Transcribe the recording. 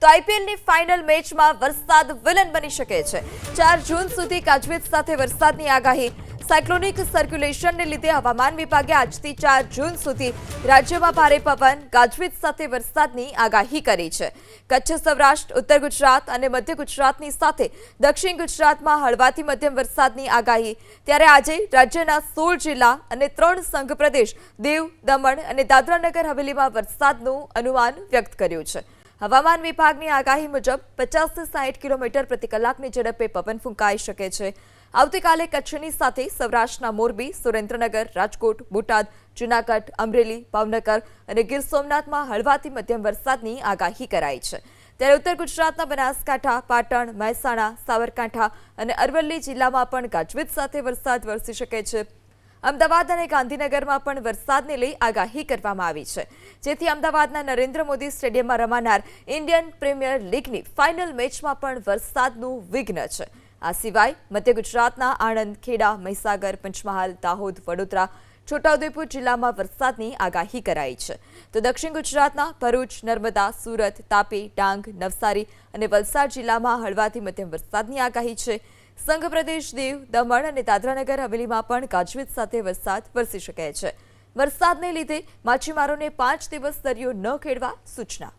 તો આઈપીએલની ફાઇનલ મેચમાં વરસાદ વિલન બની શકે છે। 4 જૂન સુધી ગાજવીજ સાથે વરસાદની આગાહી। સાયક્લોનિક સર્ક્યુલેશનને લીધે હવામાન વિભાગે આજથી 4 જૂન સુધી રાજ્યમાં ભારે પવન ગાજવીજ સાથે વરસાદની આગાહી કરી છે। કચ્છ, સૌરાષ્ટ્ર, ઉત્તર ગુજરાત અને મધ્ય ગુજરાતની સાથે દક્ષિણ ગુજરાતમાં હળવાથી મધ્યમ વરસાદની આગાહી। ત્યારે આજે રાજ્યના 16 જિલ્લા અને 3 સંઘ પ્રદેશ દીવ, દમણ અને દાદરાનગર હવેલીમાં વરસાદનું અનુમાન વ્યક્ત કર્યું છે। હવામાન વિભાગની આગાહી મુજબ 50 થી 60 કિલોમીટર પ્રતિ કલાકની ઝડપે પવન ફૂંકાઈ શકે છે। આવતીકાલે કચ્છની સાથે સૌરાષ્ટ્રના મોરબી, સુરેન્દ્રનગર, રાજકોટ, બોટાદ, જૂનાગઢ, અમરેલી, ભાવનગર અને ગીર સોમનાથમાં હળવાથી મધ્યમ વરસાદની આગાહી કરાઈ છે। ત્યારે ઉત્તર ગુજરાતના બનાસકાંઠા, પાટણ, મહેસાણા, સાબરકાંઠા અને અરવલ્લી જિલ્લામાં પણ ગાજવીજ સાથે વરસાદ વરસી શકે છે। અમદાવાદ અને ગાંધીનગરમાં પણ વરસાદને લઈ આગાહી કરવામાં આવી છે, જેથી અમદાવાદના નરેન્દ્ર મોદી સ્ટેડિયમમાં રમાનાર ઇન્ડિયન પ્રીમિયર લીગની ફાઇનલ મેચમાં પણ વરસાદનું વિઘ્ન છે। આ સિવાય મધ્ય ગુજરાતના આણંદ, ખેડા, મહીસાગર, પંચમહાલ, દાહોદ, વડોદરા, છોટાઉદેપુર જિલ્લામાં વરસાદની આગાહી કરાઈ છે। તો દક્ષિણ ગુજરાતના ભરૂચ, નર્મદા, સુરત, તાપી, ડાંગ, નવસારી અને વલસાડ જિલ્લામાં હળવાથી મધ્યમ વરસાદની આગાહી છે। સંઘ પ્રદેશ દીવ, દમણ અને દાદરાનગર હવેલીમાં પણ ગાજવીજ સાથે વરસાદ વરસી શકે છે। વરસાદને લીધે માછીમારોને 5 દિવસ દરિયો ન ખેડવા સૂચના।